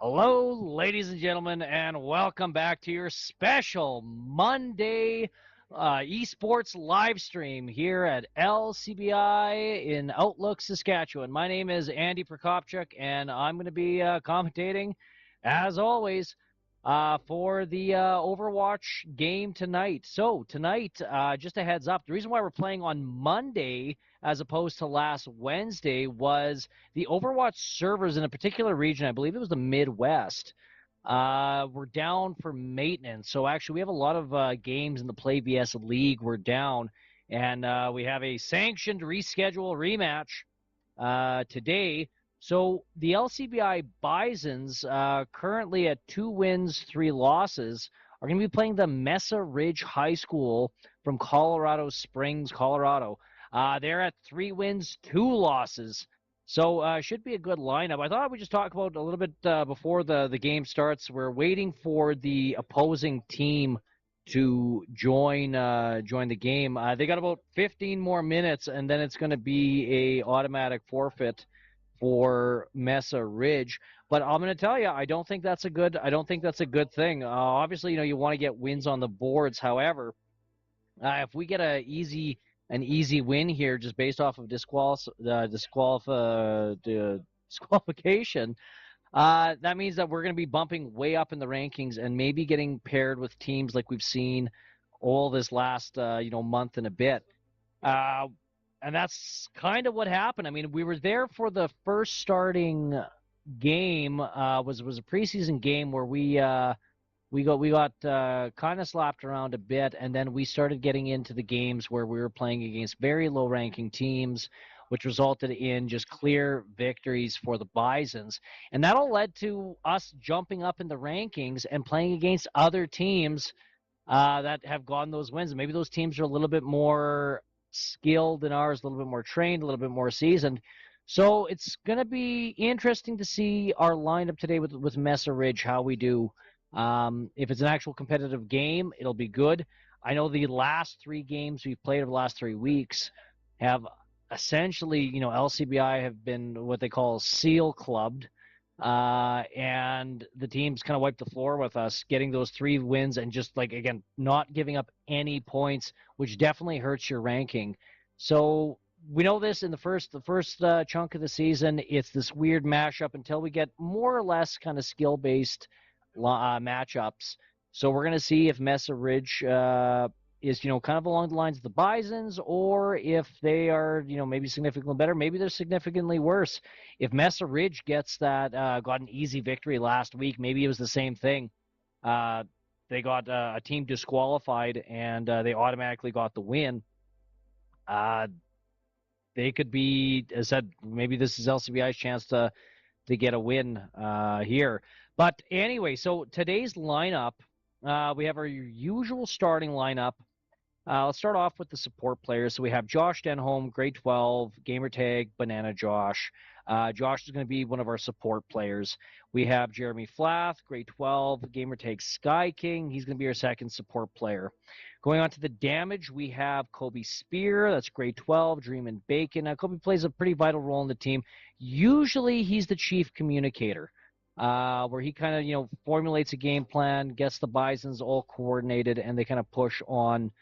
Hello, ladies and gentlemen, and welcome back to your special Monday esports live stream here at LCBI in Outlook, Saskatchewan. My name is Andy Prokopchuk, and I'm going to be commentating, as always, for the Overwatch game tonight. So, tonight, just a heads up, the reason why we're playing on Monday as opposed to last Wednesday was the Overwatch servers in a particular region, I believe it was the Midwest, were down for maintenance. So actually, we have a lot of games in the Play vs League. We're down, and we have a sanctioned reschedule rematch today. So the LCBI Bisons, currently at 2 wins, 3 losses, are going to be playing the Mesa Ridge High School from Colorado Springs, Colorado. They're at 3 wins, 2 losses. So should be a good lineup. I thought I would just talk about a little bit before the game starts. We're waiting for the opposing team to join the game. They got about 15 more minutes, and then it's going to be a automatic forfeit for Mesa Ridge. But I'm going to tell you, I don't think that's a good thing. Obviously, you want to get wins on the boards. However, if we get an easy win here just based off of disqualification, that means that we're going to be bumping way up in the rankings and maybe getting paired with teams like we've seen all this last month and a bit. And that's kind of what happened. I mean, we were there for the first starting game. Was a preseason game where we got kind of slapped around a bit, and then we started getting into the games where we were playing against very low-ranking teams, which resulted in just clear victories for the Bisons. And that all led to us jumping up in the rankings and playing against other teams that have gotten those wins. And maybe those teams are a little bit more skilled than ours, a little bit more trained, a little bit more seasoned. So it's going to be interesting to see our lineup today with Mesa Ridge, how we do. If it's an actual competitive game, it'll be good. I know the last 3 games we've played over the last 3 weeks have essentially, LCBI have been what they call seal clubbed, and the teams kind of wiped the floor with us, getting those 3 wins and just again, not giving up any points, which definitely hurts your ranking. So we know this in the first chunk of the season. It's this weird mashup until we get more or less kind of skill-based matchups. So we're going to see if Mesa Ridge is, kind of along the lines of the Bisons, or if they are, maybe significantly better. Maybe they're significantly worse. If Mesa Ridge gets that, got an easy victory last week, maybe it was the same thing. They got a team disqualified, and they automatically got the win. They could be, as I said, maybe this is LCBI's chance to get a win here. But anyway, so today's lineup, we have our usual starting lineup. Let's start off with the support players. So we have Josh Denholm, grade 12, gamertag Banana Josh. Josh is going to be one of our support players. We have Jeremy Flath, grade 12, gamertag Sky King. He's going to be our second support player. Going on to the damage, we have Kobe Spear. That's grade 12, Dream and Bacon. Now, Kobe plays a pretty vital role in the team. Usually, he's the chief communicator, where he kind of, formulates a game plan, gets the Bisons all coordinated, and they kind of push on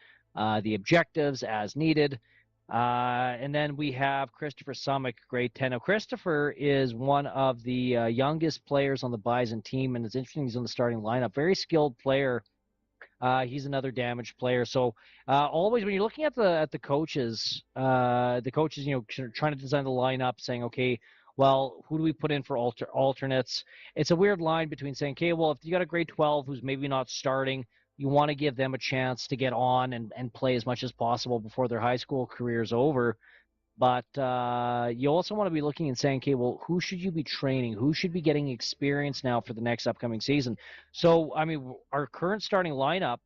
the objectives as needed. And then we have Christopher Summick, grade 10. Now, Christopher is one of the youngest players on the Bison team, and it's interesting he's on the starting lineup. Very skilled player. He's another damage player. So always when you're looking at the coaches, trying to design the lineup, saying, okay, well, who do we put in for alternates? It's a weird line between saying, okay, well, if you got a grade 12 who's maybe not starting, you want to give them a chance to get on and play as much as possible before their high school career is over. But you also want to be looking and saying, okay, well, who should you be training? Who should be getting experience now for the next upcoming season? So, I mean, our current starting lineup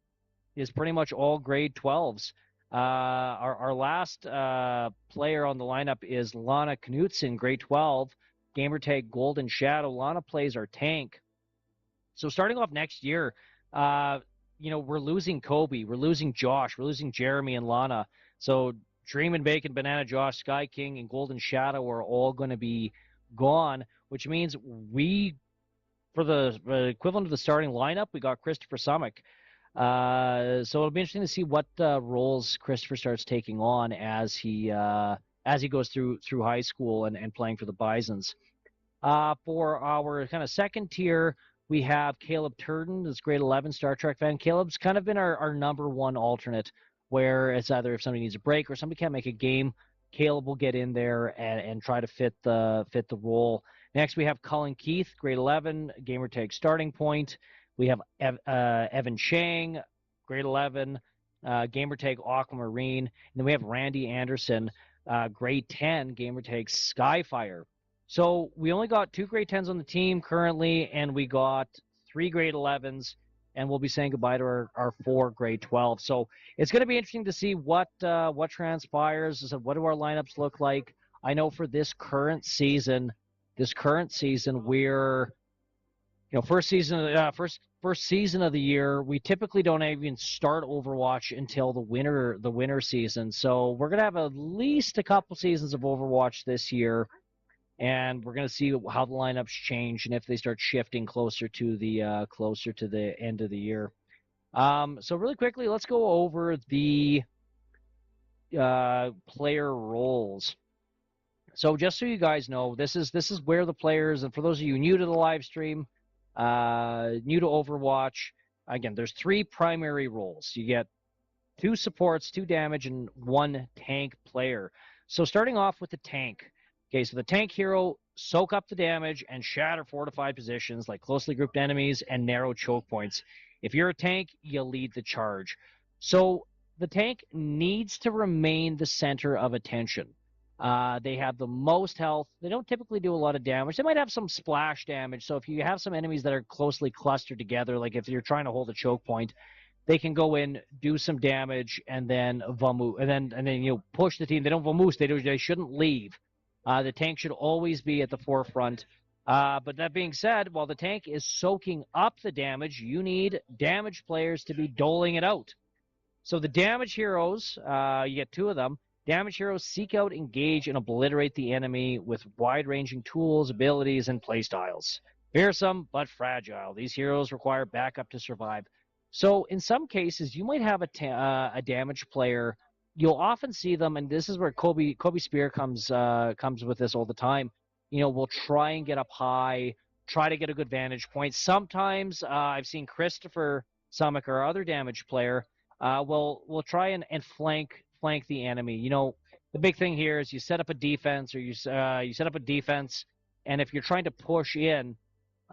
is pretty much all grade 12s. Our last player on the lineup is Lana Knutson, grade 12, gamertag Golden Shadow. Lana plays our tank. So starting off next year, we're losing Kobe, we're losing Josh, we're losing Jeremy and Lana. So Dream and Bacon, Banana Josh, Sky King, and Golden Shadow are all going to be gone, which means we for the equivalent of the starting lineup, we got Christopher Summick. So it'll be interesting to see what roles Christopher starts taking on as he goes through high school and playing for the Bisons. For our kind of second tier, we have Caleb Turden, this grade 11 Star Trek fan. Caleb's kind of been our number one alternate, where it's either if somebody needs a break or somebody can't make a game, Caleb will get in there and try to fit the role. Next, we have Cullen Keith, grade 11, gamertag starting point. We have Evan Chang, grade 11, gamertag Aquamarine. And then we have Randy Anderson, grade 10, gamertag Skyfire. So we only got 2 grade 10s on the team currently, and we got 3 grade 11s, and we'll be saying goodbye to our 4 grade 12s. So it's going to be interesting to see what transpires. So what do our lineups look like? I know for this current season, we're first season of the year. We typically don't even start Overwatch until the winter season. So we're going to have at least a couple seasons of Overwatch this year. And we're going to see how the lineups change and if they start shifting closer to the end of the year. So really quickly, let's go over the player roles. So just so you guys know, this is where the players, and for those of you new to the live stream, new to Overwatch, again, there's 3 primary roles. You get 2 supports, 2 damage, and 1 tank player. So starting off with the tank. Okay, so the tank hero, soak up the damage and shatter fortified positions like closely grouped enemies and narrow choke points. If you're a tank, you lead the charge. So the tank needs to remain the center of attention. They have the most health. They don't typically do a lot of damage. They might have some splash damage. So if you have some enemies that are closely clustered together, like if you're trying to hold a choke point, they can go in, do some damage, and then push the team. They don't vamoose. They shouldn't leave. The tank should always be at the forefront. But that being said, while the tank is soaking up the damage, you need damage players to be doling it out. So the damage heroes, you get 2 of them. Damage heroes seek out, engage, and obliterate the enemy with wide-ranging tools, abilities, and playstyles. Fearsome but fragile. These heroes require backup to survive. So in some cases, you might have a damage player. You'll often see them, and this is where Kobe Spear comes with this all the time. We'll try and get up high, try to get a good vantage point. Sometimes I've seen Christopher Summick, our other damage player, will try and flank the enemy. The big thing here is you set up a defense, or you set up a defense, and if you're trying to push in,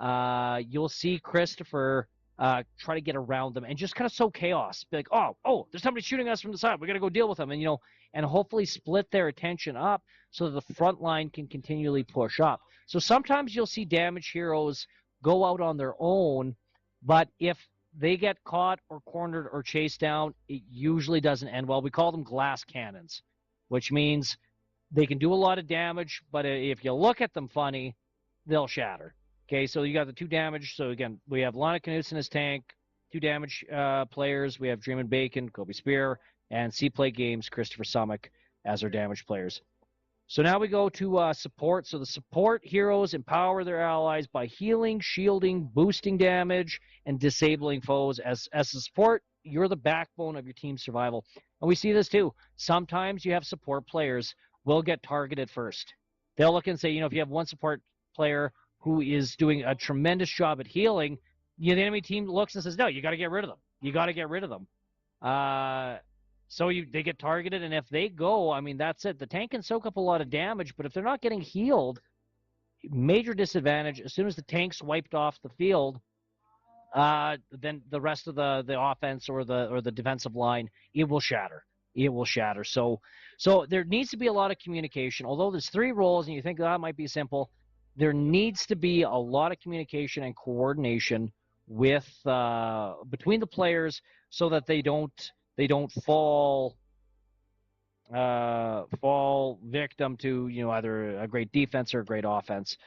you'll see Christopher try to get around them and just kind of sow chaos. Be like, oh, there's somebody shooting us from the side. We got to go deal with them, and hopefully split their attention up so that the front line can continually push up. So sometimes you'll see damage heroes go out on their own, but if they get caught or cornered or chased down, it usually doesn't end well. We call them glass cannons, which means they can do a lot of damage, but if you look at them funny, they'll shatter. Okay, so you got the 2 damage. So again, we have Lana Knudsen as tank, 2 damage players. We have Dreamin' Bacon, Kobe Spear, and C-Play Games, Christopher Summick as our damage players. So now we go to support. So the support heroes empower their allies by healing, shielding, boosting damage, and disabling foes. As a support, you're the backbone of your team's survival. And we see this too. Sometimes you have support players will get targeted first. They'll look and say, if you have one support player who is doing a tremendous job at healing, the enemy team looks and says, no, you got to get rid of them. You got to get rid of them. So they get targeted, and if they go, that's it. The tank can soak up a lot of damage, but if they're not getting healed, major disadvantage. As soon as the tank's wiped off the field, then the rest of the offense or the defensive line, it will shatter. It will shatter. So there needs to be a lot of communication. Although there's 3 roles, and you think that might be simple, there needs to be a lot of communication and coordination with between the players so that they don't fall victim to either a great defense or a great offense.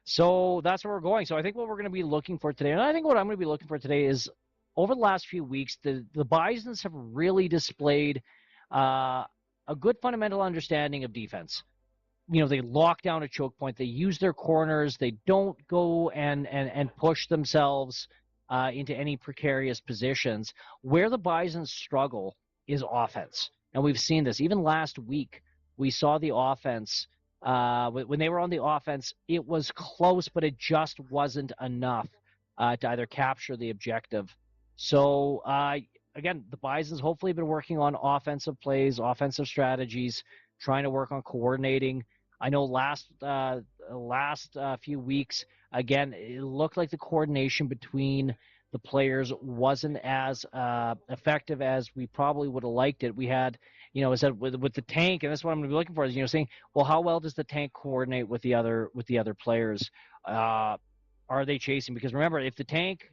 So that's where we're going. So I think what we're going to be looking for today, and I think what I'm going to be looking for today is, over the last few weeks, the Bisons have really displayed a good fundamental understanding of defense. they lock down a choke point. They use their corners. They don't go and push themselves into any precarious positions. Where the Bisons struggle is offense. And we've seen this. Even last week, we saw the offense. When they were on the offense, it was close, but it just wasn't enough to either capture the objective. So, again, the Bisons hopefully have been working on offensive plays, offensive strategies, trying to work on coordinating. I know last few weeks, again, it looked like the coordination between the players wasn't as effective as we probably would have liked it. We had, as said with the tank, and that's what I'm going to be looking for is saying, well, how well does the tank coordinate with the other players? Are they chasing? Because remember, if the tank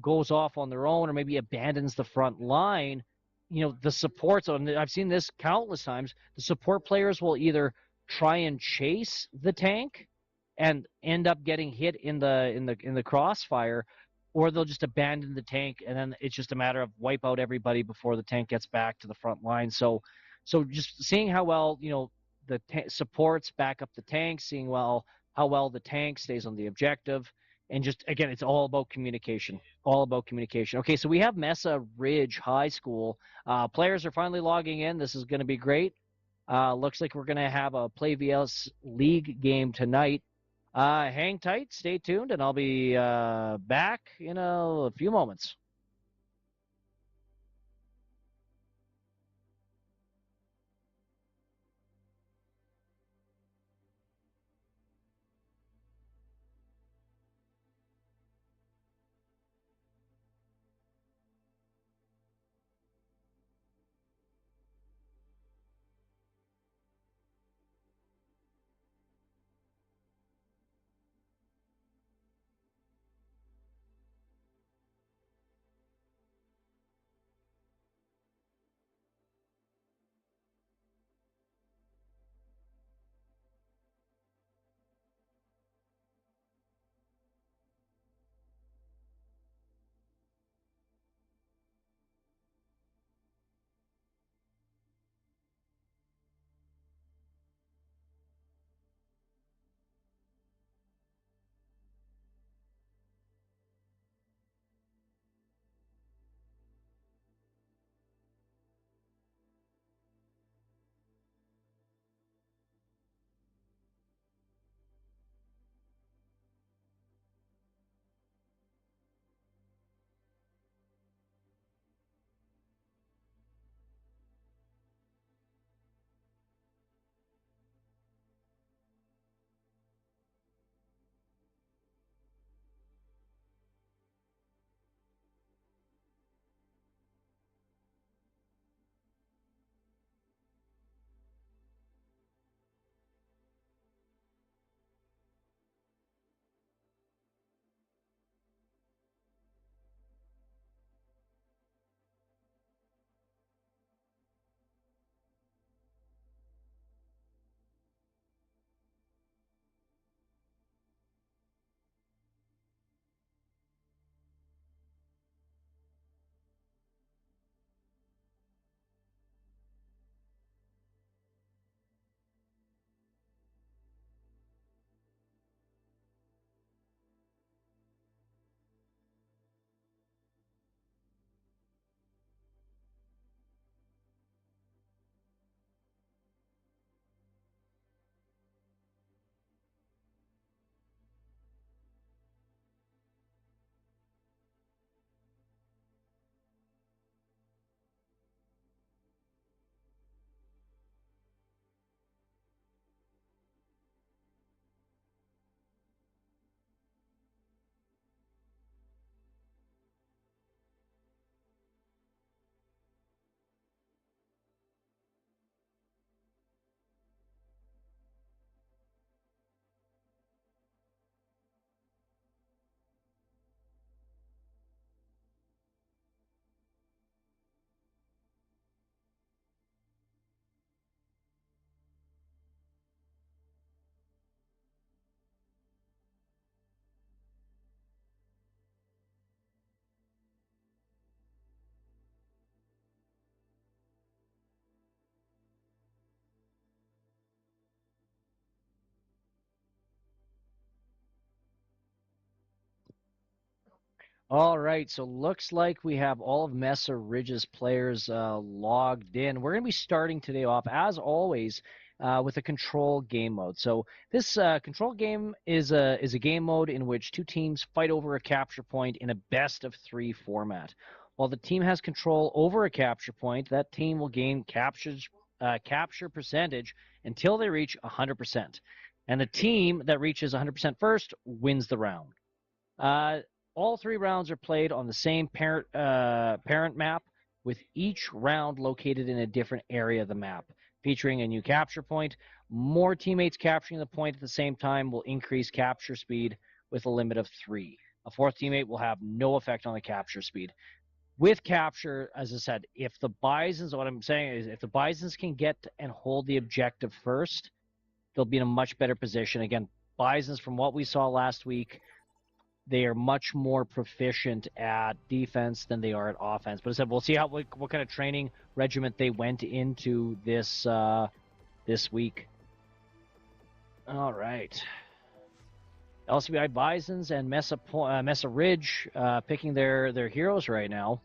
goes off on their own or maybe abandons the front line, the supports, and I've seen this countless times, the support players will either try and chase the tank and end up getting hit in the crossfire, or they'll just abandon the tank and then it's just a matter of wipe out everybody before the tank gets back to the front line. So just seeing how well the supports back up the tank, seeing how well the tank stays on the objective, and just again, it's all about communication. All about communication. Okay, so we have Mesa Ridge High School. Players are finally logging in. This is going to be great. Looks like we're going to have a Play VS League game tonight. Hang tight, stay tuned, and I'll be back in a few moments. All right, so looks like we have all of Mesa Ridge's players logged in. We're going to be starting today off, as always, with a control game mode. So this control game is a game mode in which two teams fight over a capture point in a best-of-3 format. While the team has control over a capture point, that team will gain capture percentage until they reach 100%. And the team that reaches 100% first wins the round. All 3 rounds are played on the same parent map, with each round located in a different area of the map, featuring a new capture point. More teammates capturing the point at the same time will increase capture speed with a limit of 3. A 4th teammate will have no effect on the capture speed. With capture, as I said, if the Bisons, what I'm saying is if the Bisons can get and hold the objective first, they'll be in a much better position. Again, Bisons, from what we saw last week, they are much more proficient at defense than they are at offense. But I said we'll see what kind of training regiment they went into this this week. All right. LCBI Bisons and Mesa Ridge picking their heroes right now.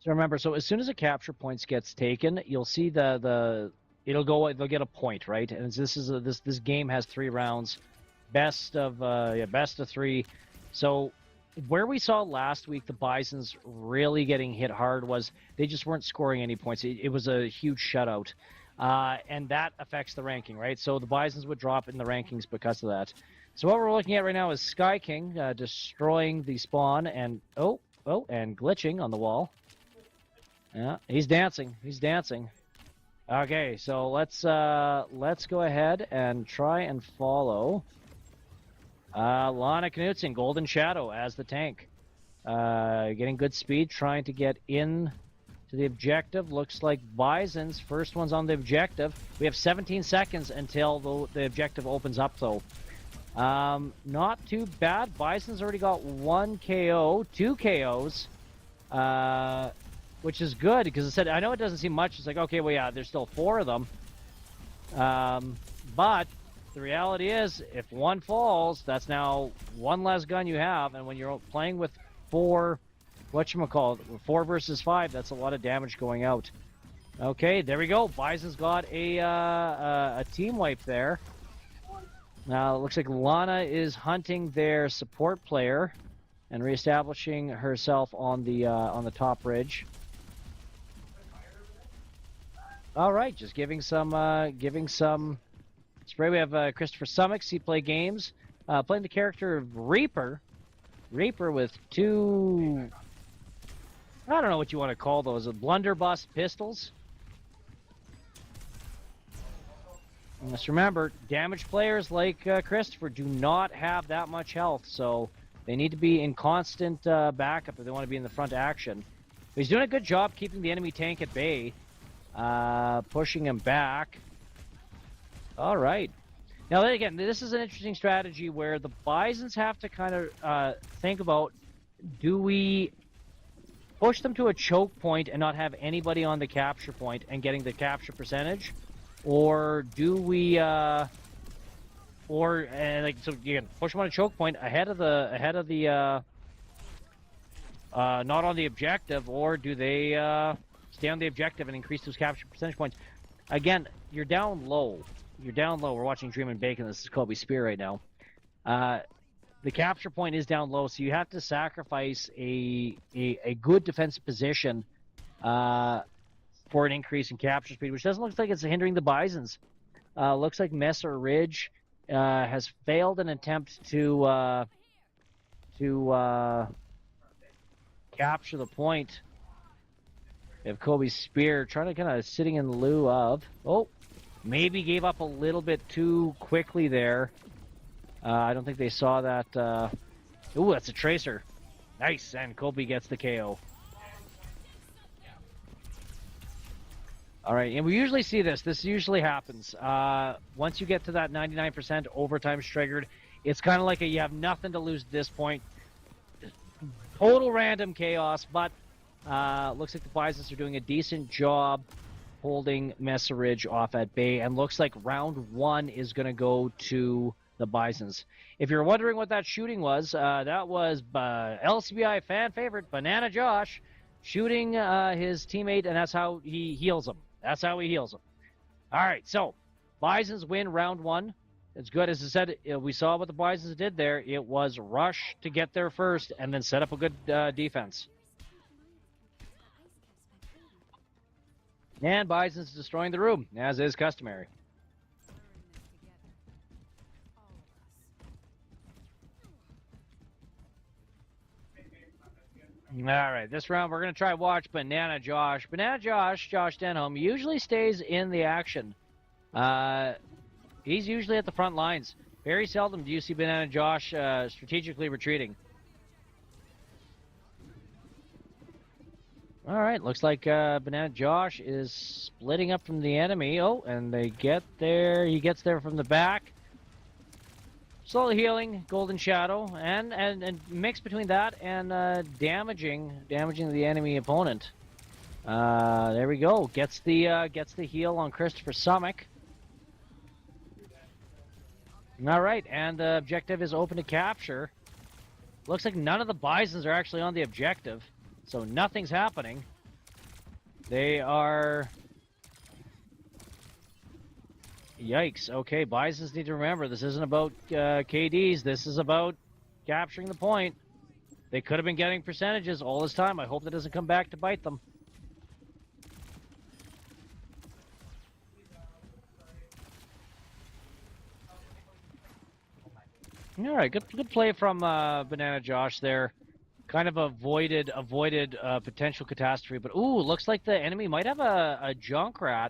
So remember, so as soon as a capture point gets taken, you'll see they'll get a point, right? And this game has 3 rounds, best of 3. So where we saw last week the Bisons really getting hit hard was they just weren't scoring any points. It was a huge shutout, and that affects the ranking, right? So the Bisons would drop in the rankings because of that. So what we're looking at right now is Sky King destroying the spawn and and glitching on the wall. Yeah, he's dancing. He's dancing. Okay, so let's go ahead and try and follow Lana Knutson, Golden Shadow as the tank. Getting good speed, trying to get in to the objective. Looks like Bison's first one's on the objective. We have 17 seconds until the objective opens up, though. Not too bad. Bison's already got 1 KO, 2 KOs. Which is good, because I know it doesn't seem much. It's like, okay, well, yeah, there's still 4 of them. But the reality is, if 1 falls, that's now 1 less gun you have. And when you're playing with 4, 4 versus 5, that's a lot of damage going out. Okay, there we go. Bison's got a team wipe there. Now, it looks like Lana is hunting their support player and reestablishing herself on the top ridge. All right, just giving some spray. We have Christopher Summix. He play games, playing the character of Reaper with 2. I don't know what you want to call those. Blunderbuss pistols. And just remember, damaged players like Christopher do not have that much health, so they need to be in constant backup if they want to be in the front action. But he's doing a good job keeping the enemy tank at bay. Pushing him back. All right. Now, again, this is an interesting strategy where the Bisons have to kind of think about, do we push them to a choke point and not have anybody on the capture point and getting the capture percentage? Or do we, so you can push them on a choke point ahead of the, not on the objective, or do they, stay on the objective and increase those capture percentage points? Again, you're down low. You're down low. We're watching Dream and Bacon. This is Kobe Spear right now. The capture point is down low, so you have to sacrifice a good defensive position for an increase in capture speed, which doesn't look like it's hindering the Bisons. Looks like Mesa Ridge has failed an attempt to capture the point. We have Kobe Spear trying to kind of sitting in lieu of. Oh, maybe gave up a little bit too quickly there. I don't think they saw that. Ooh, that's a tracer. Nice, and Kobe gets the KO. All right, and we usually see this. This usually happens. Once you get to that 99%, overtime's triggered. It's kind of like you have nothing to lose at this point. Total random chaos, but Looks like the Bisons are doing a decent job holding Mesa Ridge off at bay, and looks like round 1 is going to go to the Bisons. If you're wondering what that shooting was, that was LCBI fan favorite Banana Josh shooting his teammate, and that's how he heals him. That's how he heals him. All right, so Bisons win round 1. It's good. As I said, we saw what the Bisons did there. It was rush to get there first and then set up a good defense. And Bison's destroying the room, as is customary. All right, this round we're going to try watch Banana Josh. Banana Josh, Josh Denholm, usually stays in the action. He's usually at the front lines. Very seldom do you see Banana Josh strategically retreating. All right, looks like Banana Josh is splitting up from the enemy. Oh, and they get there. He gets there from the back. Slowly healing, Golden Shadow, and mixed between that and damaging the enemy opponent. There we go. Gets the heal on Christopher Summick. All right, and the objective is open to capture. Looks like none of the Bisons are actually on the objective, so nothing's happening. They are... Yikes. Okay, Bisons need to remember, this isn't about KDs. This is about capturing the point. They could have been getting percentages all this time. I hope that doesn't come back to bite them. All right, good play from Banana Josh there. Kind of avoided potential catastrophe. But, ooh, looks like the enemy might have a Junkrat.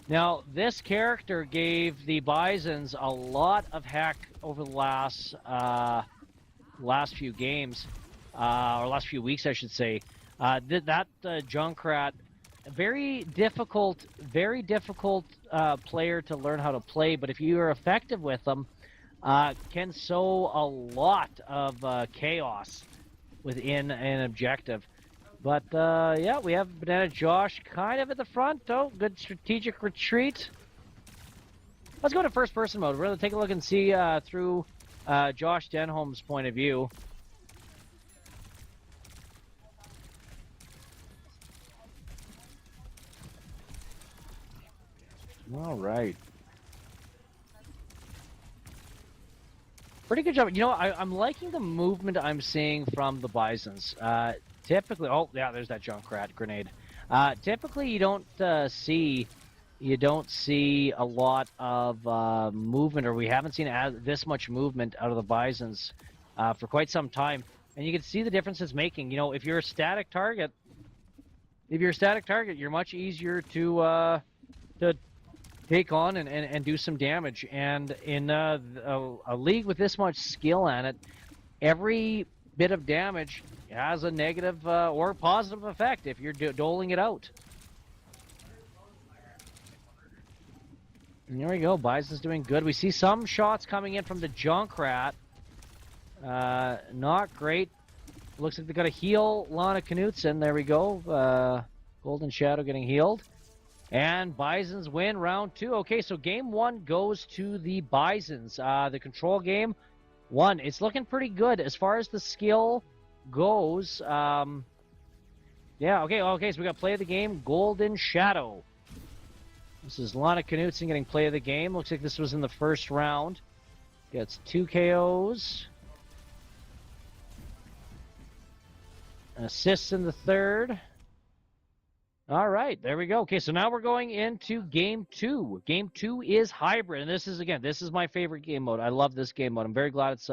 Now, this character gave the Bisons a lot of heck over the last few games, or last few weeks, I should say. That Junkrat, very difficult player to learn how to play, but if you are effective with them, can sow a lot of chaos within an objective. But, yeah, we have Banana Josh kind of at the front. Oh, good strategic retreat. Let's go to first-person mode. We're going to take a look and see through Josh Denholm's point of view. All right. Pretty good job. You know, I'm liking the movement I'm seeing from the Bisons. Typically, oh yeah, there's that Junkrat grenade. Typically, you don't see a lot of movement, or we haven't seen this much movement out of the Bisons for quite some time. And you can see the difference it's making. You know, if you're a static target, you're much easier to take on and do some damage. And in a league with this much skill in it, every bit of damage has a negative or positive effect if you're doling it out. And there we go. Bison's doing good. We see some shots coming in from the Junkrat. Not great. Looks like they got to heal Lana Knutson. There we go. Golden Shadow getting healed. And Bisons win round 2. Okay, so game 1 goes to the Bisons. The control game 1. It's looking pretty good as far as the skill goes. Yeah, okay, so we got play of the game, Golden Shadow. This is Lana Knutson getting play of the game. Looks like this was in the first round. Gets 2 KOs. Assists in the third. All right, there we go. Okay, so now we're going into game 2. Game 2 is hybrid, and this is my favorite game mode. I love this game mode. I'm very glad it's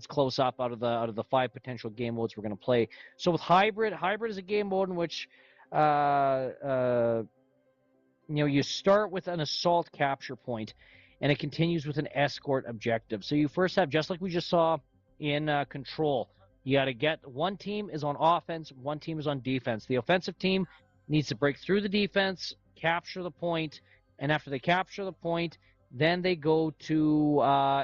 close up out of the 5 potential game modes we're going to play. So with hybrid is a game mode in which you start with an assault capture point, and it continues with an escort objective. So you first have, just like we just saw in control, you got to get one team is on offense, one team is on defense. The offensive team needs to break through the defense, capture the point, and after they capture the point, then they go to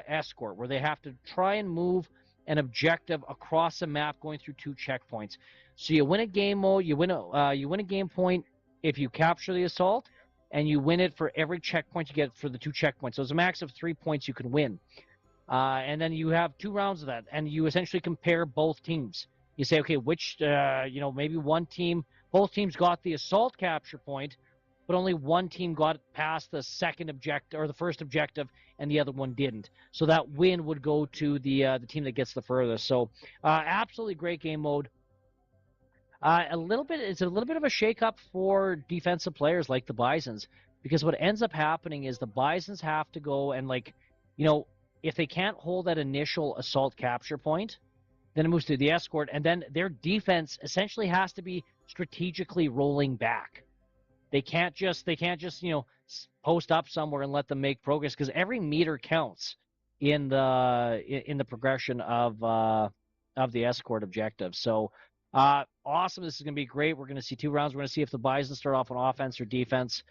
escort, where they have to try and move an objective across the map going through 2 checkpoints. So you win a game mode, you win a game point if you capture the assault, and you win it for every checkpoint you get for the 2 checkpoints. So it's a max of 3 points you can win. And then you have 2 rounds of that, and you essentially compare both teams. You say, okay, which, maybe both teams got the assault capture point, but only one team got past the second objective or the first objective, and the other one didn't. So that win would go to the team that gets the furthest. So absolutely great game mode. It's a little bit of a shakeup for defensive players like the Bisons, because what ends up happening is the Bisons have to go and if they can't hold that initial assault capture point, then it moves to the escort, and then their defense essentially has to be strategically rolling back. They can't just post up somewhere and let them make progress, because every meter counts in the progression of the escort objective. So awesome! This is going to be great. We're going to see 2 rounds. We're going to see if the Bison start off on offense or defense.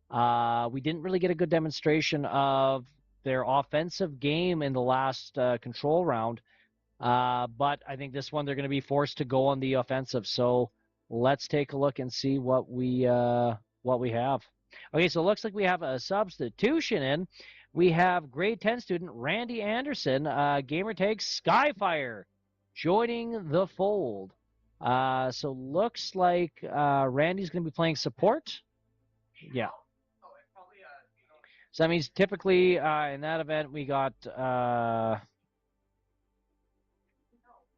We didn't really get a good demonstration of their offensive game in the last control round, but I think this one they're going to be forced to go on the offensive. So let's take a look and see what we have. Okay, so it looks like we have a substitution in. We have grade 10 student Randy Anderson, gamertag Skyfire, joining the fold. So looks like Randy's going to be playing support. Yeah. So that means typically in that event we got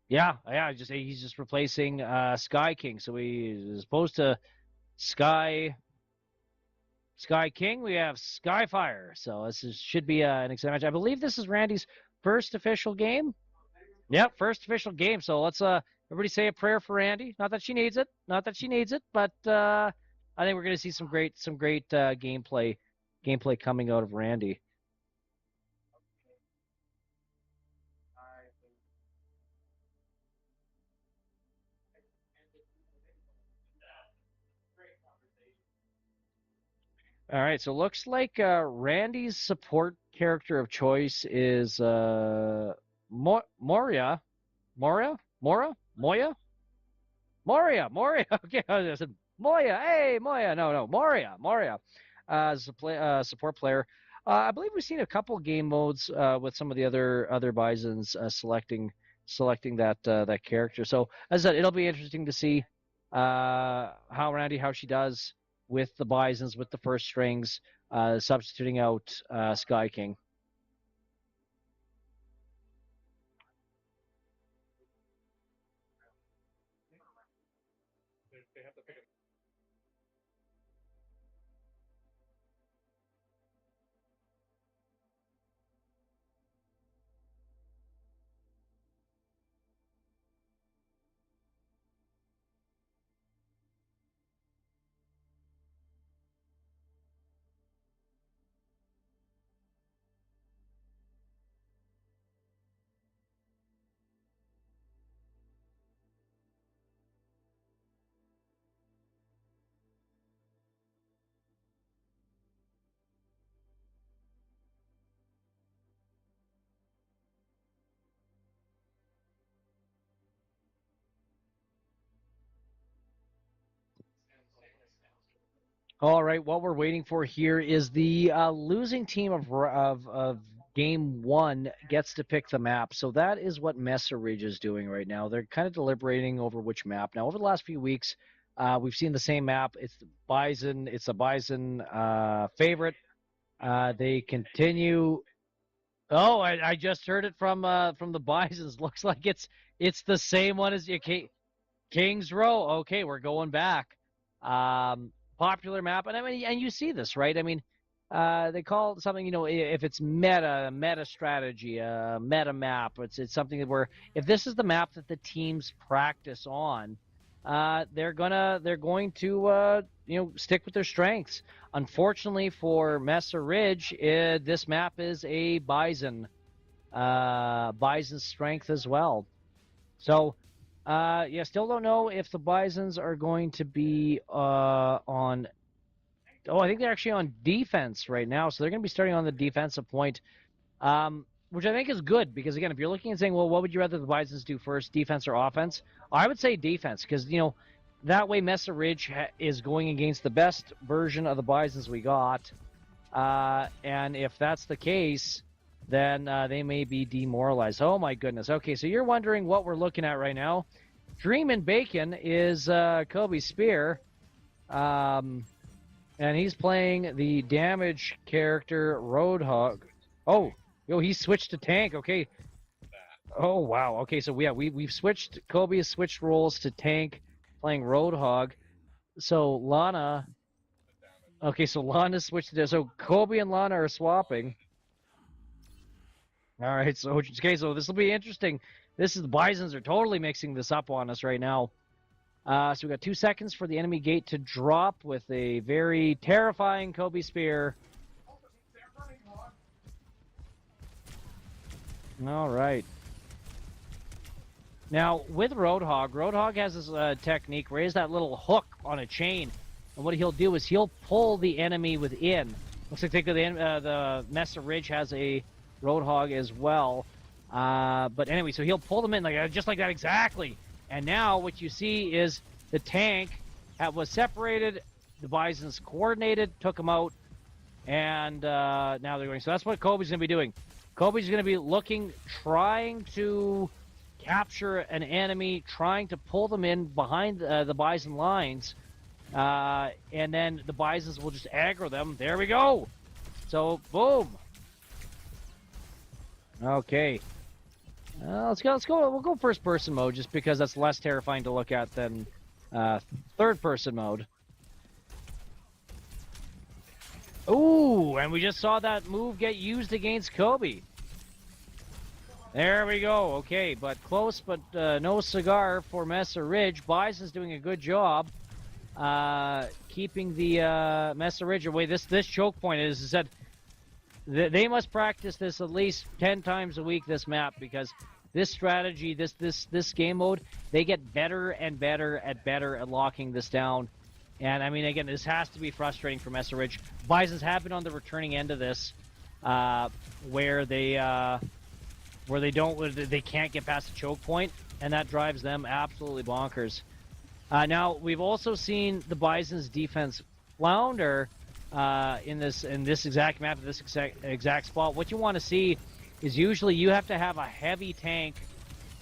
he's just replacing Sky King. So as opposed to Sky King, we have Skyfire. So should be an exciting match. I believe this is Randy's first official game. Yep, first official game. So let's everybody say a prayer for Randy. Not that she needs it, but I think we're going to see some great gameplay coming out of Randy. All right, so looks like Randy's support character of choice is Moria. Okay, I said Moya. Hey, Moya. No, Moria. As a support player. I believe we've seen a couple game modes with some of the other Bisons selecting that character. So as I said, it'll be interesting to see how she does with the Bisons, with the first strings, substituting out Sky King. All right, what we're waiting for here is the losing team of game 1 gets to pick the map. So that is what Mesa Ridge is doing right now. They're kind of deliberating over which map. Now, over the last few weeks, we've seen the same map. It's the Bison. It's a Bison favorite. They continue. Oh, I just heard it from the Bisons. Looks like it's the same one as Kings Row. Okay, we're going back. Popular map, and I mean, and you see this, right? I mean, they call it something, if it's meta strategy, meta map. It's something where if this is the map that the teams practice on, they're going to stick with their strengths. Unfortunately for Mesa Ridge, this map is a Bison strength as well. So. Still don't know if the Bisons are going to be on. Oh, I think they're actually on defense right now, so they're going to be starting on the defensive point. which I think is good because, again, if you're looking and saying, well, what would you rather the Bisons do first, defense or offense? I would say defense because, that way Mesa Ridge is going against the best version of the Bisons we got. And if that's the case, then they may be demoralized. Oh, my goodness. Okay, so you're wondering what we're looking at right now. Dreamin' Bacon is Kobe Spear. And he's playing the damage character Roadhog. Oh, he switched to tank. Okay. Oh, wow. Okay, so we've switched. Kobe has switched roles to tank, playing Roadhog. So Lana. Okay, so Lana switched to. So Kobe and Lana are swapping. All right, so this will be interesting. The Bisons are totally mixing this up on us right now. So we got 2 seconds for the enemy gate to drop with a very terrifying Kobe Spear. All right. Now, with Roadhog has this technique, raise that little hook on a chain. And what he'll do is he'll pull the enemy within. Looks like the Mesa Ridge has a Roadhog as well. But anyway, so he'll pull them in just like that exactly. And now what you see is the tank was separated. The Bisons coordinated, took them out. And now they're going. So that's what Kobe's going to be doing. Kobe's going to be trying to capture an enemy, trying to pull them in behind the Bison lines. And then the Bisons will just aggro them. There we go. So, boom. Okay. Let's go. We'll go first-person mode just because that's less terrifying to look at than third-person mode. Ooh, and we just saw that move get used against Kobe. There we go. Okay, but close, but no cigar for Mesa Ridge. Bison's doing a good job keeping the Mesa Ridge away. This choke point is that they must practice this at least 10 times a week, this map, because this strategy, this game mode, they get better and better at locking this down. And I mean, again, this has to be frustrating for Mesa Ridge. Bisons have been on the returning end of this, where they can't get past the choke point, and that drives them absolutely bonkers. Now we've also seen the Bison's defense flounder in this exact map, this exact spot. What you want to see is usually you have to have a heavy tank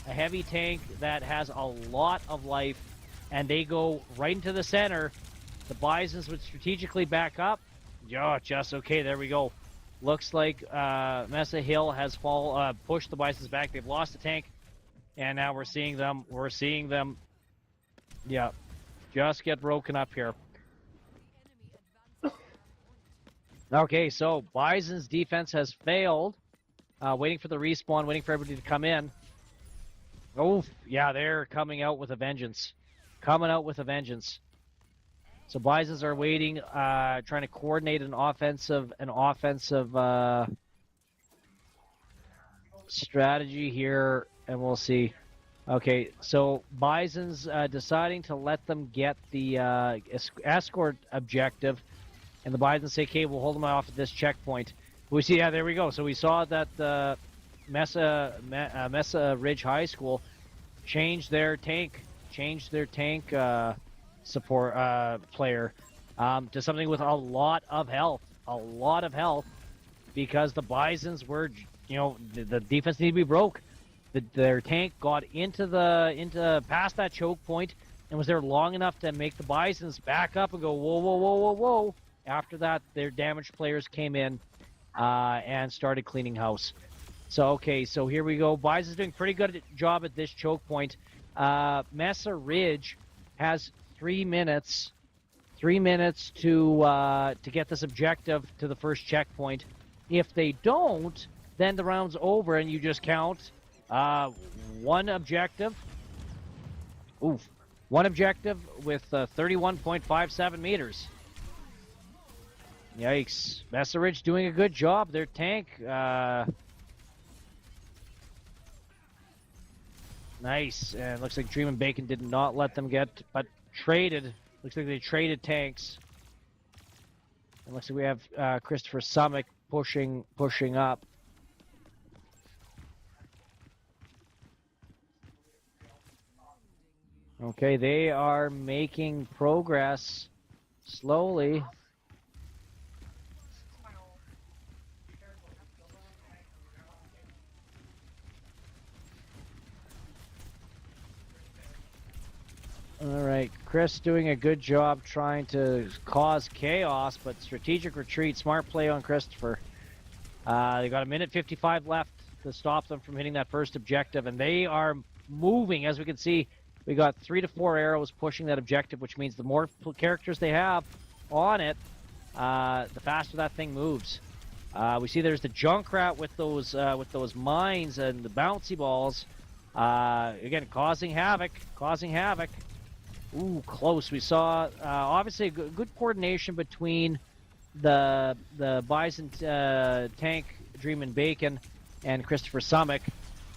that has a lot of life, and they go right into the center. The Bisons would strategically back up. Oh, just okay. There we go. Looks like Mesa Hill has pushed the Bisons back. They've lost the tank, and now we're seeing them. Yeah, just get broken up here. Okay, so Bison's defense has failed. Waiting for the respawn, waiting for everybody to come in. Oh, yeah, they're coming out with a vengeance. So Bisons are waiting, trying to coordinate an offensive strategy here, and we'll see. Okay, so Bison's deciding to let them get the escort objective, and the Bisons say, okay, we'll hold them off at this checkpoint. We see, yeah, there we go. So we saw that Mesa Ridge High School changed their tank support player to something with a lot of health, because the Bisons were, the defense needed to be broke. Their tank got into past that choke point and was there long enough to make the Bisons back up and go whoa. After that, their damaged players came in and started cleaning house. So okay, so here we go. Bison's doing pretty good job at this choke point. Mesa Ridge has 3 minutes to get this objective to the first checkpoint. If they don't, then the round's over and you just count one objective. Oof. One objective with 31.57 meters. Yikes. Mesa Ridge doing a good job. Their tank, nice. And looks like Dreamin' Bacon did not let them get, but traded. Looks like they traded tanks. And looks like we have Christopher Summick pushing up. Okay, they are making progress slowly. All right, Chris doing a good job trying to cause chaos, but strategic retreat, smart play on Christopher. They got a minute 55 left to stop them from hitting that first objective, and they are moving. As we can see, we got 3 to 4 arrows pushing that objective, which means the more characters they have on it, the faster that thing moves. We see there's the Junkrat with those mines and the bouncy balls. Again, causing havoc. Ooh, close. We saw obviously a good coordination between the Bison tank, Dream and Bacon, and Christopher Summick,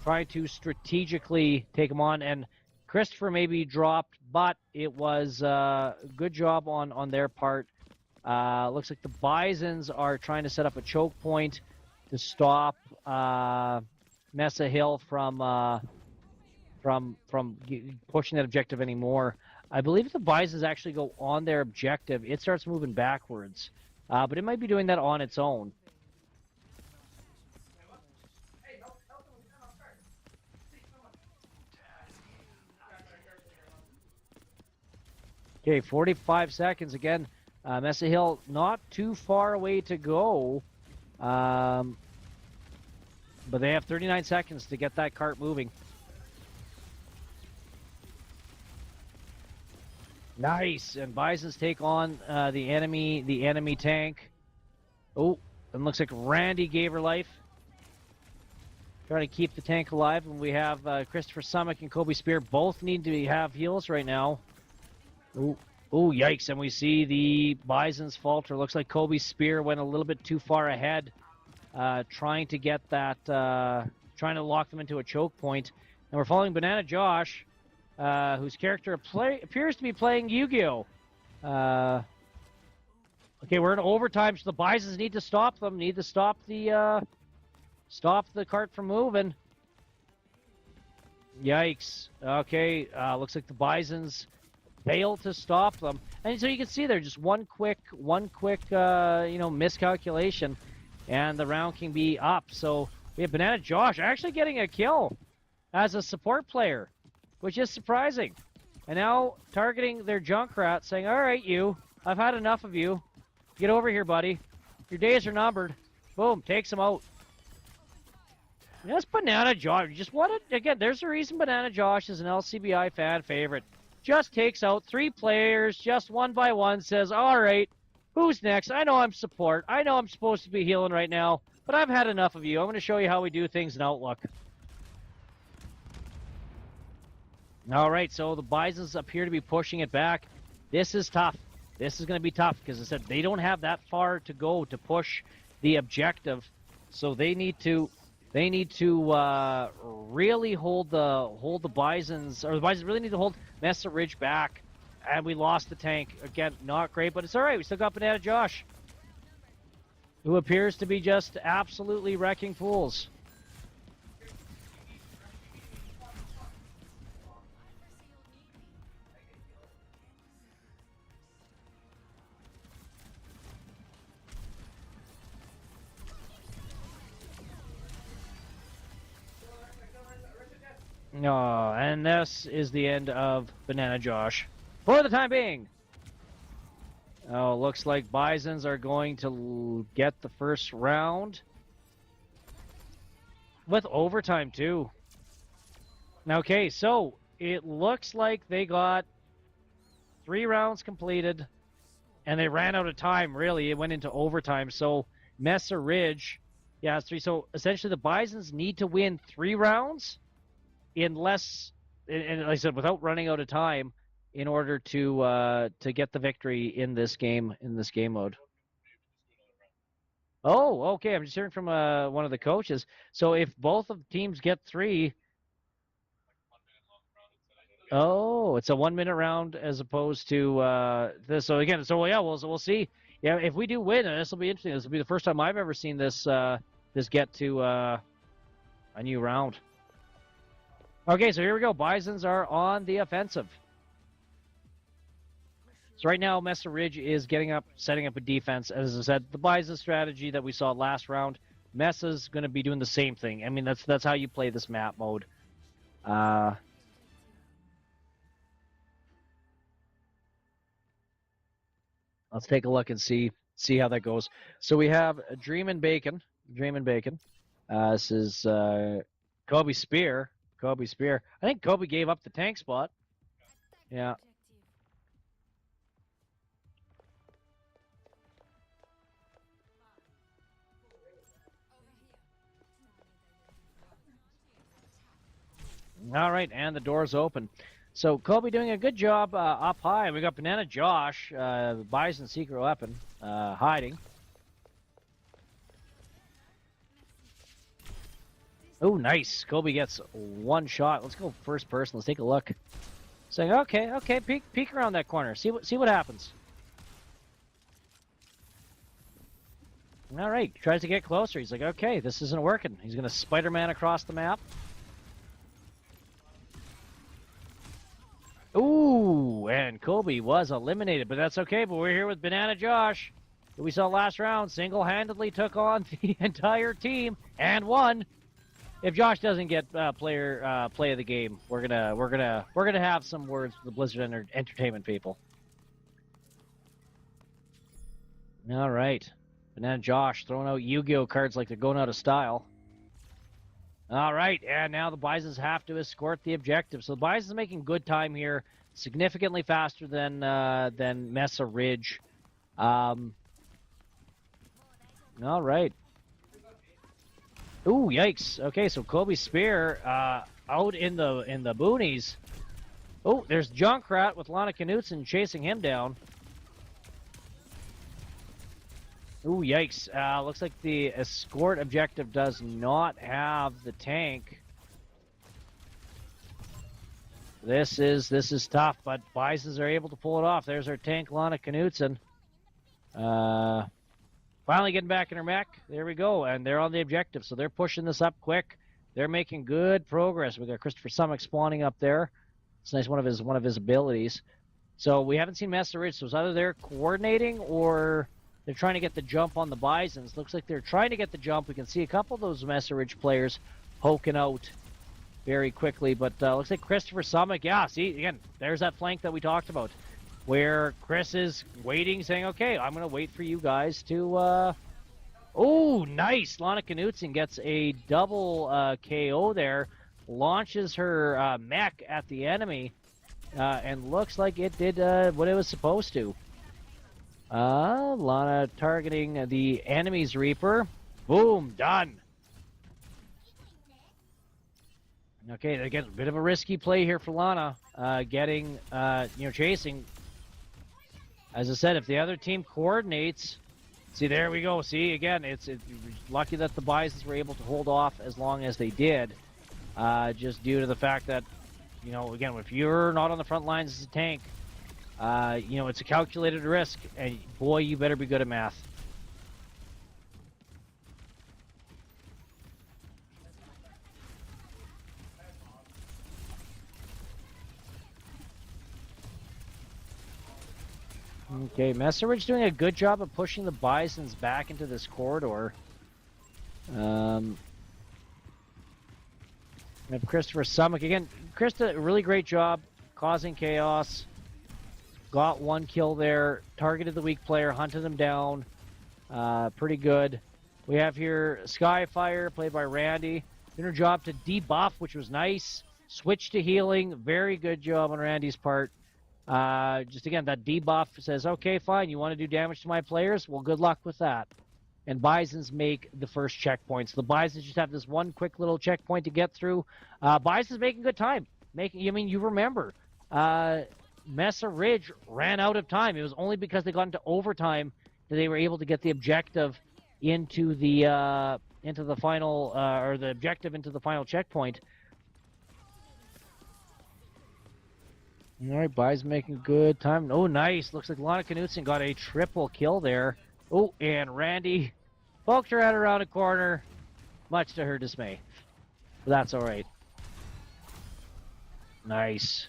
trying to strategically take him on. And Christopher maybe dropped, but it was a good job on their part. Looks like the Bisons are trying to set up a choke point to stop Mesa Hill from pushing that objective anymore. I believe if the Bisons actually go on their objective, it starts moving backwards. But it might be doing that on its own. Okay, 45 seconds again. Mesa Hill not too far away to go. But they have 39 seconds to get that cart moving. Nice, and Bisons take on the enemy tank. Oh, and looks like Randy gave her life. Trying to keep the tank alive, and we have Christopher Summick and Kobe Spear both need to have heals right now. Oh, yikes, and we see the Bisons falter. Looks like Kobe Spear went a little bit too far ahead, trying to get that, trying to lock them into a choke point. And we're following Banana Josh, whose character appears to be playing Yu-Gi-Oh! Okay, we're in overtime, so the Bisons need to stop them. Need to stop the cart from moving. Yikes. Okay, looks like the Bisons failed to stop them. And so you can see there, just one quick, miscalculation, and the round can be up. So we have Banana Josh actually getting a kill as a support player, which is surprising. And now targeting their Junkrat, saying, all right, I've had enough of you. Get over here, buddy. Your days are numbered. Boom, takes him out. That's Banana Josh. Just again, there's a reason Banana Josh is an LCBI fan favorite. Just takes out 3 players, just one by one, says, all right, who's next? I know I'm support. I know I'm supposed to be healing right now, but I've had enough of you. I'm going to show you how we do things in Outlook. All right, so the Bisons appear to be pushing it back. This is tough. This is going to be tough because I said they don't have that far to go to push the objective, so they need to really hold the Bisons, or the Bisons really need to hold Mesa Ridge back. And we lost the tank again. Not great, but it's all right. We still got Banana Josh, who appears to be just absolutely wrecking fools. Oh, and this is the end of Banana Josh for the time being. Oh, looks like Bisons are going to get the first round with overtime too. Okay, so it looks like they got 3 rounds completed and they ran out of time. Really, it went into overtime. So Mesa Ridge, yeah, it's 3. So essentially the Bisons need to win 3 rounds in less, and like I said, without running out of time, in order to get the victory in this game mode. Oh, okay. I'm just hearing from one of the coaches. So if both of the teams get 3, it's a 1-minute round as opposed to this. So again, we'll see. Yeah, if we do win, this will be interesting. This will be the first time I've ever seen this get to a new round. Okay, so here we go. Bisons are on the offensive. So right now, Mesa Ridge is setting up a defense. As I said, the Bison strategy that we saw last round, Mesa's going to be doing the same thing. I mean, that's how you play this map mode. Let's take a look and see how that goes. So we have Dream and Bacon. This is Kobe Spear. I think Kobe gave up the tank spot. Yeah. All right, and the door's open. So Kobe doing a good job up high. We got Banana Josh, Bison secret weapon, hiding. Oh, nice. Kobe gets one shot. Let's go first person. Let's take a look. Saying, okay, peek around that corner. See what happens. All right, tries to get closer. He's like, okay, this isn't working. He's gonna Spider-Man across the map. Ooh, and Kobe was eliminated, but that's okay. But we're here with Banana Josh, who we saw last round, single-handedly took on the entire team and won. If Josh doesn't get play of the game, we're gonna have some words with the Blizzard Entertainment people. All right, Banana Josh throwing out Yu-Gi-Oh cards like they're going out of style. All right, and now the Bisons have to escort the objective. So the Bisons making good time here, significantly faster than Mesa Ridge. All right. Ooh, yikes. Okay, so Kobe Spear out in the boonies. Oh, there's Junkrat with Lana Knutson chasing him down. Ooh, yikes. Looks like the escort objective does not have the tank. This is tough, but Bisons are able to pull it off. There's our tank, Lana Knutson. Finally getting back in her mech. There we go, and they're on the objective, so they're pushing this up quick. They're making good progress. We got Christopher Summick spawning up there. It's nice, one of his abilities. So we haven't seen Mesa Ridge, so it's either they're coordinating or they're trying to get the jump on the Bisons. Looks like they're trying to get the jump. We can see a couple of those Mesa Ridge players poking out very quickly, but looks like Christopher Summick, yeah, see, again, there's that flank that we talked about, where Chris is waiting, saying, okay, I'm going to wait for you guys to, oh, nice! Lana Knutson gets a double KO there, launches her mech at the enemy, and looks like it did what it was supposed to. Lana targeting the enemy's Reaper. Boom, done. Okay, they get a bit of a risky play here for Lana, chasing. As I said, if the other team coordinates, see, there we go. See, again, it's lucky that the Bisons were able to hold off as long as they did, just due to the fact that, again, if you're not on the front lines as a tank, it's a calculated risk, and boy, you better be good at math. Okay, Mesa Ridge doing a good job of pushing the Bisons back into this corridor. We have Christopher Summick again. Krista, really great job causing chaos. Got one kill there, targeted the weak player, hunted him down. Pretty good. We have here Skyfire, played by Randy. Did her job to debuff, which was nice. Switch to healing. Very good job on Randy's part. Just again, that debuff says, okay, fine, you want to do damage to my players? Well, good luck with that. And Bisons make the first checkpoints. The Bisons just have this one quick little checkpoint to get through. Bisons making good time. You remember, Mesa Ridge ran out of time. It was only because they got into overtime that they were able to get the objective into the final, or the objective into the final checkpoint. All right, Bison making good time. Oh, nice. Looks like Lana Knutson got a triple kill there. Oh, and Randy poked her out around a corner, much to her dismay. But that's all right. Nice.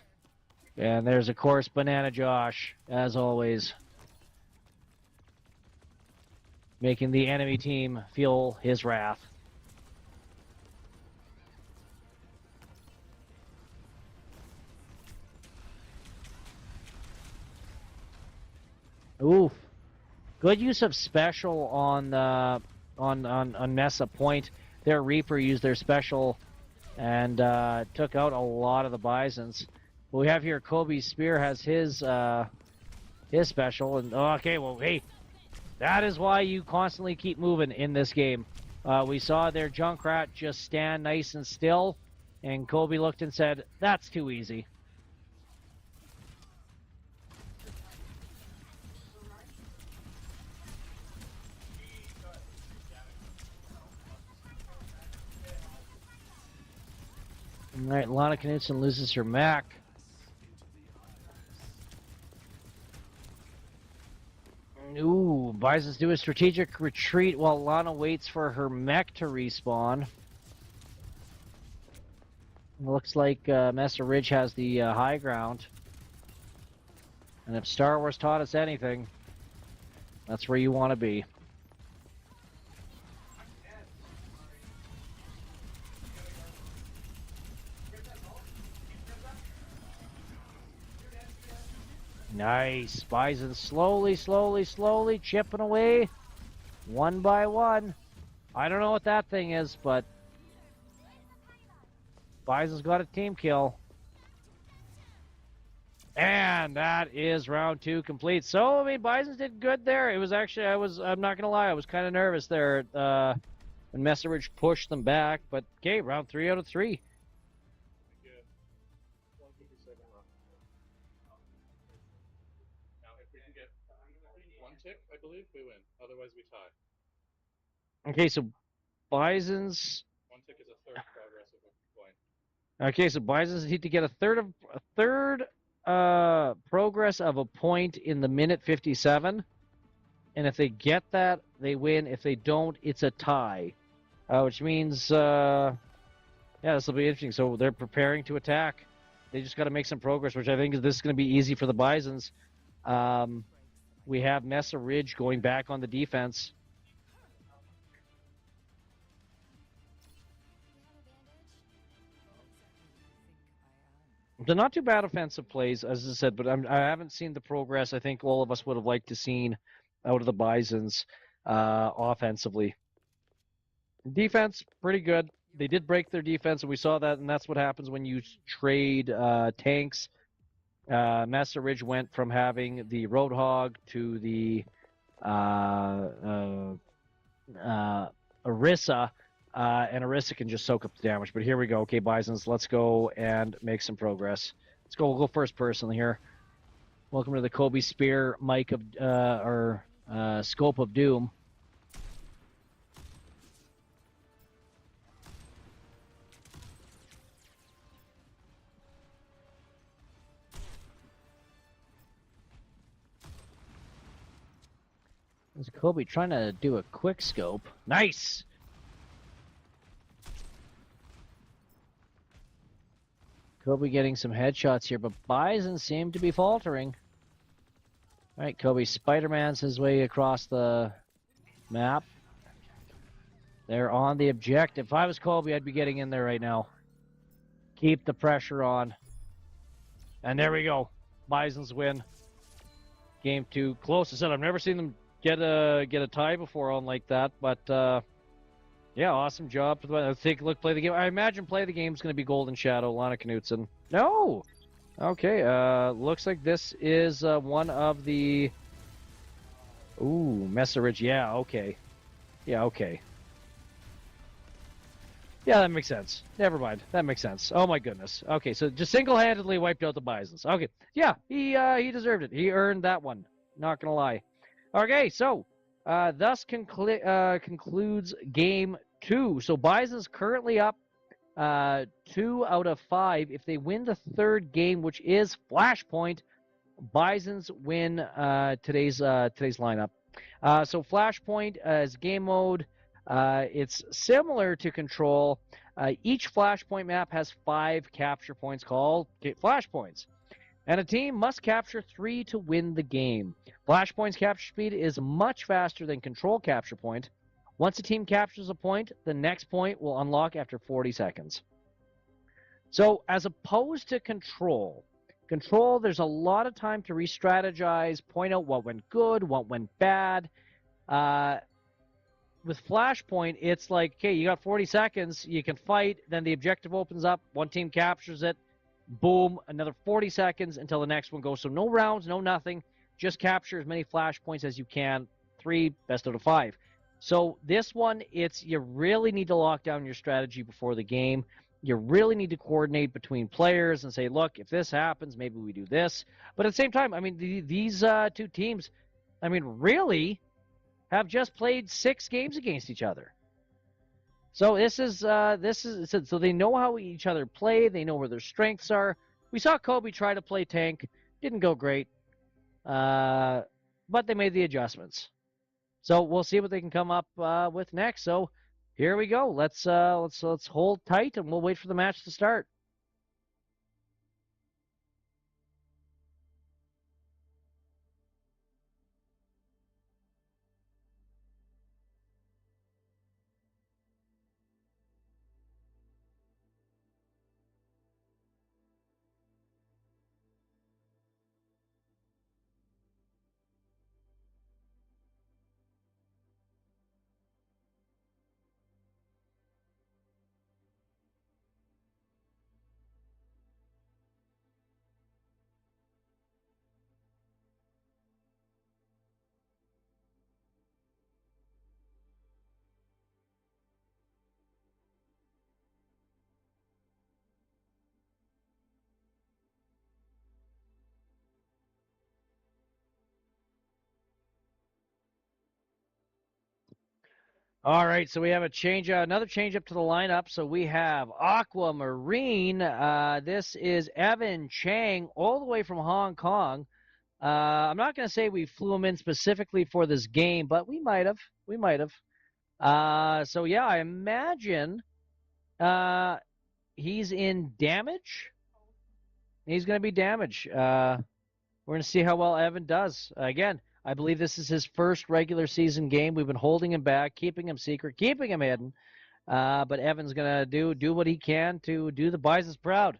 And there's, of course, Banana Josh, as always, making the enemy team feel his wrath. Oof. Good use of special on Mesa Point. Their Reaper used their special and took out a lot of the Bisons. What we have here, Kobe's Spear has his special, and okay, well, hey, that is why you constantly keep moving in this game. We saw their Junkrat just stand nice and still, and Kobe looked and said, "That's too easy." All right, Lana Knudsen loses her Mac. Ooh, Bisons do a strategic retreat while Lana waits for her mech to respawn. Looks like Mesa Ridge has the high ground. And if Star Wars taught us anything, that's where you want to be. Nice. Bison slowly chipping away. One by one. I don't know what that thing is, but Bison's got a team kill. And that is round 2 complete. So, I mean, Bisons did good there. It was actually, I'm not going to lie, I was kind of nervous there when Mesa Ridge pushed them back. But, okay, round 3 out of 3. I believe we win. Otherwise, we tie. Okay, so Bisons. 1 tick is a third progress of a point. Okay, so Bisons need to get a third progress of a point in the minute 57, and if they get that, they win. If they don't, it's a tie, which means yeah, this will be interesting. So they're preparing to attack. They just got to make some progress, which I think this is going to be easy for the Bisons. We have Mesa Ridge going back on the defense. They're not too bad offensive plays, as I said, but I haven't seen the progress I think all of us would have liked to seen out of the Bisons offensively. Defense, pretty good. They did break their defense, and we saw that, and that's what happens when you trade tanks. Mesa Ridge went from having the Roadhog to the Orisa, and Orisa can just soak up the damage. But here we go. Okay, Bisons, let's go and make some progress. Let's go. We'll go first person here. Welcome to the Kobe Spear mic of or scope of doom. There's Kobe trying to do a quick scope. Nice! Kobe getting some headshots here, but Bison seem to be faltering. All right, Kobe Spider-Man's his way across the map. They're on the objective. If I was Kobe, I'd be getting in there right now. Keep the pressure on. And there we go. Bisons win. Game 2. Close. I said I've never seen them get a tie before on like that, but yeah, awesome job. Let's take a look, play the game. I imagine play the game is going to be Golden Shadow, Lana Knudsen. No! Okay, looks like this is one of the... Ooh, Mesa Ridge. Yeah, okay. Yeah, okay. Yeah, that makes sense. Never mind. That makes sense. Oh my goodness. Okay, so just single-handedly wiped out the Bisons. Okay, yeah, he deserved it. He earned that one. Not gonna lie. Okay, so thus concludes game 2. So Bison's currently up 2 out of 5. If they win the third game, which is Flashpoint, Bisons win today's lineup. So Flashpoint is game mode. It's similar to Control. Each Flashpoint map has 5 capture points called Flashpoints. And a team must capture 3 to win the game. Flashpoint's capture speed is much faster than Control capture point. Once a team captures a point, the next point will unlock after 40 seconds. So as opposed to Control, there's a lot of time to re-strategize, point out what went good, what went bad. With Flashpoint, it's like, okay, you got 40 seconds, you can fight, then the objective opens up, one team captures it, boom, another 40 seconds until the next one goes. So no rounds, no nothing, just capture as many Flashpoints as you can, 3, best out of 5. So this one, you really need to lock down your strategy before the game. You really need to coordinate between players and say, look, if this happens, maybe we do this. But at the same time, I mean, these two teams, I mean, really have just played 6 games against each other. So so they know how each other play. They know where their strengths are. We saw Kobe try to play tank, didn't go great, but they made the adjustments. So we'll see what they can come up with next. So here we go. Let's hold tight and we'll wait for the match to start. All right, so we have another change up to the lineup. So we have Aquamarine. This is Evan Chang, all the way from Hong Kong. I'm not going to say we flew him in specifically for this game, but we might have. So yeah, I imagine he's in damage. He's going to be damage. We're going to see how well Evan does. Again, I believe this is his first regular season game. We've been holding him back, keeping him secret, keeping him hidden. But Evan's going to do what he can to do the Bisons proud.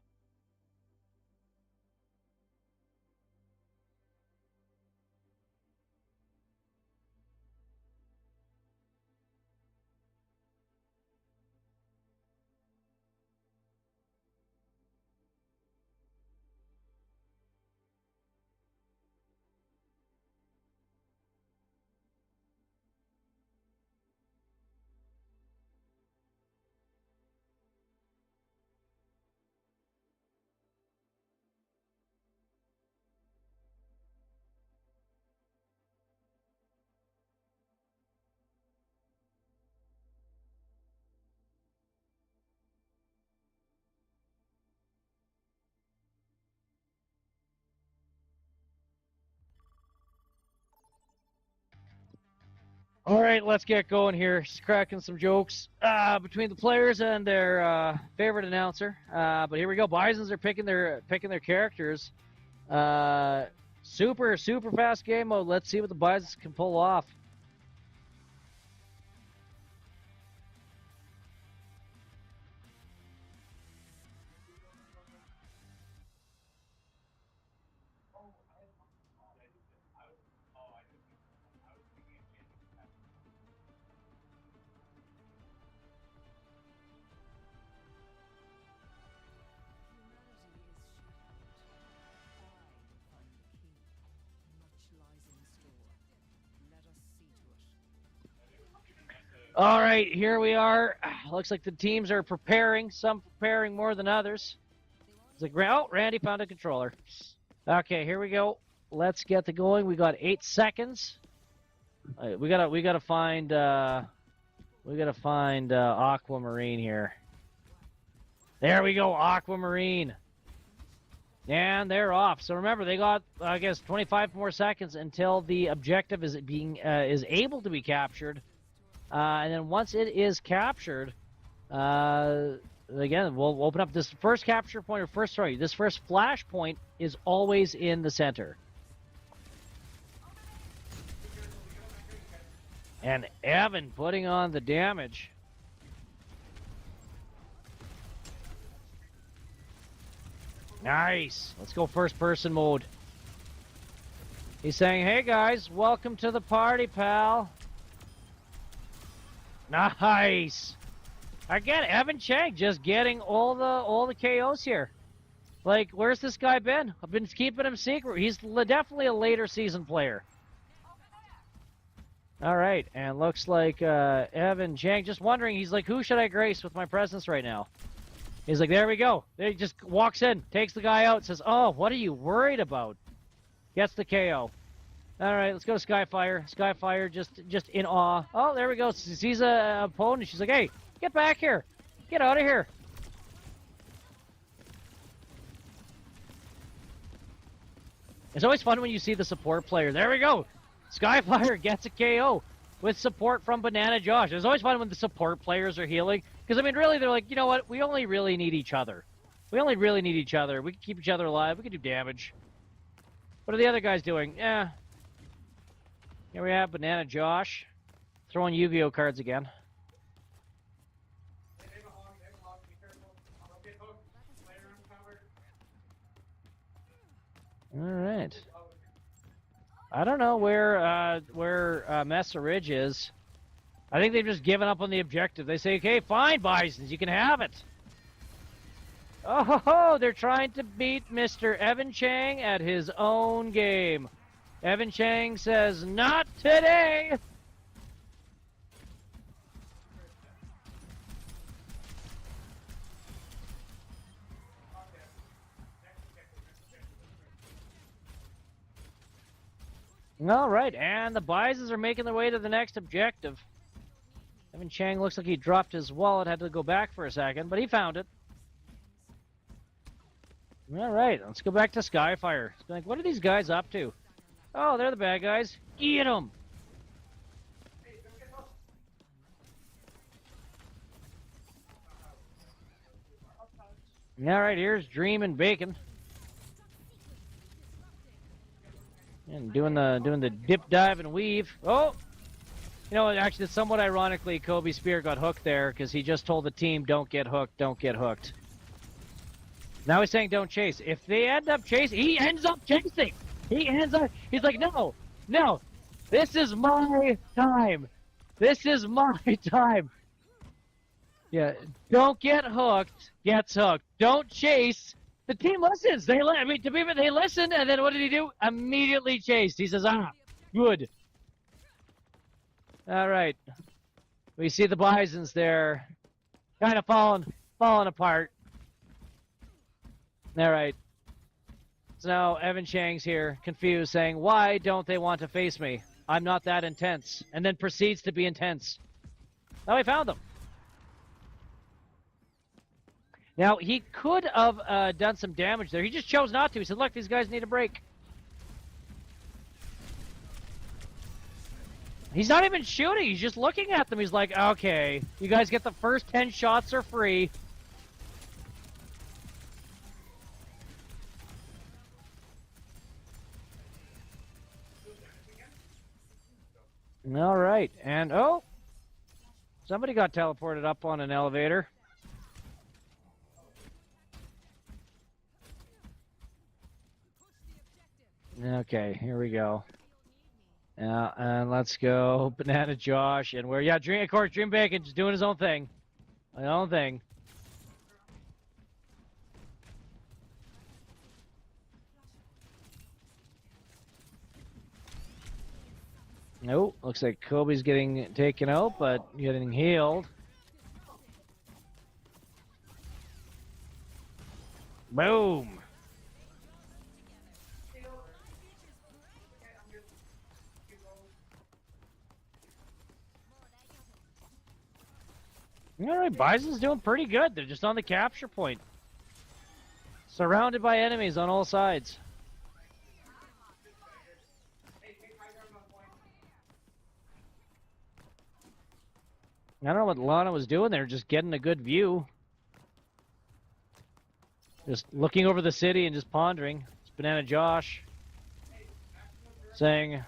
All right, let's get going here. Just cracking some jokes between the players and their favorite announcer. But here we go. Bisons are picking their characters. Super fast game mode. Let's see what the Bisons can pull off. All right, here we are. Looks like the teams are preparing. Some preparing more than others. It's like, oh, Randy found a controller. Okay, here we go. Let's get the going. We got 8 seconds. We gotta find Aquamarine here. There we go, Aquamarine. And they're off. So remember, they got, I guess, 25 more seconds until the objective is able to be captured. And then once it is captured, again, we'll open up this first capture point, or first, sorry, this first flash point is always in the center. And Evan putting on the damage. Nice. Let's go first person mode. He's saying, hey guys, welcome to the party, pal. Nice. Again, Evan Chang just getting all the KOs here. Like, where's this guy been? I've been keeping him secret. He's definitely a later season player. All right, and looks like Evan Chang just wondering, he's like, who should I grace with my presence right now? He's like, there we go. He just walks in, takes the guy out, says, oh, what are you worried about? Gets the KO. All right, let's go to Skyfire. Skyfire just in awe. Oh, there we go. Sees a opponent. She's like, hey, get back here. Get out of here. It's always fun when you see the support player. There we go. Skyfire gets a KO with support from Banana Josh. It's always fun when the support players are healing. Because, I mean, really, they're like, you know what? We only really need each other. We only really need each other. We can keep each other alive. We can do damage. What are the other guys doing? Yeah. Here we have Banana Josh throwing Yu-Gi-Oh cards again. All right. I don't know where Mesa Ridge is. I think they've just given up on the objective. They say, okay, fine, Bisons, you can have it. Oh, they're trying to beat Mr. Evan Chang at his own game. Evan Chang says, not today. All right, and the Bisons are making their way to the next objective. Evan Chang looks like he dropped his wallet, had to go back for a second, but he found it. All right, let's go back to Skyfire. Like, what are these guys up to? Oh, they're the bad guys. Get them! All right, here's Dream and Bacon. And doing the dip, dive, and weave. Oh! You know, actually, somewhat ironically, Kobe Spear got hooked there because he just told the team, don't get hooked, don't get hooked. Now he's saying don't chase. If they end up chasing, he ends up chasing! He's like, no, this is my time. This is my time. Yeah, don't get hooked, gets hooked. Don't chase. The team listens. They listen, and then what did he do? Immediately chased. He says, good. All right. We see the Bisons there, kind of falling apart. All right. So now Evan Chang's here, confused, saying, why don't they want to face me? I'm not that intense. And then proceeds to be intense. Now we found them. Now, he could have done some damage there. He just chose not to. He said, look, these guys need a break. He's not even shooting. He's just looking at them. He's like, okay, you guys get the first 10 shots are free. All right. And, oh, somebody got teleported up on an elevator. Okay, here we go. And let's go Banana Josh, and we're, of course, Dream Bacon just doing his own thing. His own thing. Nope, looks like Kobe's getting taken out, but getting healed. Boom. All right, Bison's doing pretty good. They're just on the capture point. Surrounded by enemies on all sides. I don't know what Lana was doing there, just getting a good view. Just looking over the city and just pondering. It's Banana Josh saying,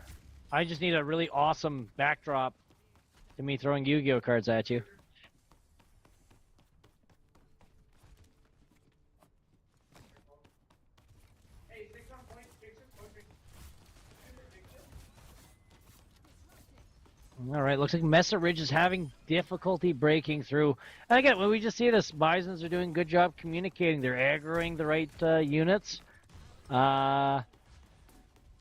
I just need a really awesome backdrop to me throwing Yu-Gi-Oh cards at you. All right, looks like Mesa Ridge is having difficulty breaking through. And again, when we just see this, Bisons are doing a good job communicating. They're aggroing the right units. Yeah,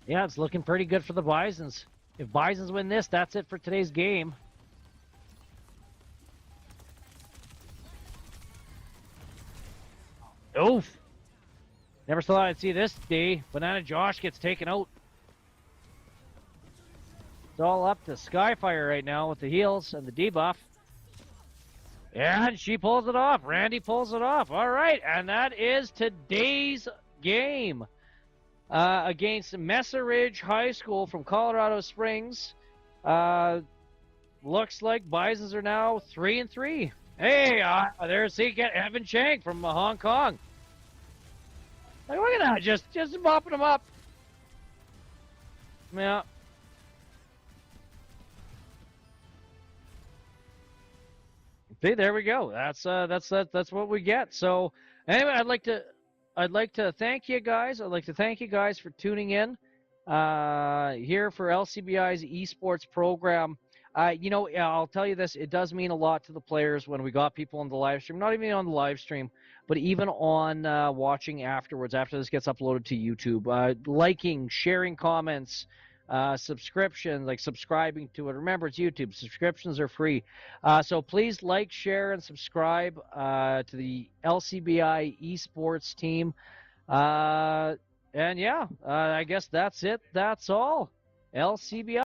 it's looking pretty good for the Bisons. If Bisons win this, that's it for today's game. Oof. Never thought I'd see this day. Banana Josh gets taken out. It's all up to Skyfire right now with the heals and the debuff. And she pulls it off. Randy pulls it off. All right, and that is today's game against Mesa Ridge High School from Colorado Springs. Looks like Bisons are now 3-3. Hey, there's Evan Chang from Hong Kong. Like, look at that, just mopping them up. Yeah. See, there we go. That's what we get. So anyway, I'd like to thank you guys. I'd like to thank you guys for tuning in here for LCBI's esports program. I'll tell you this, it does mean a lot to the players when we got people on the live stream, not even on the live stream, but even on watching afterwards, after this gets uploaded to YouTube. Liking, sharing comments, subscriptions, like subscribing to it. Remember, it's YouTube. Subscriptions are free. So please like, share, and subscribe to the LCBI Esports team. And yeah, I guess that's it. That's all. LCBI.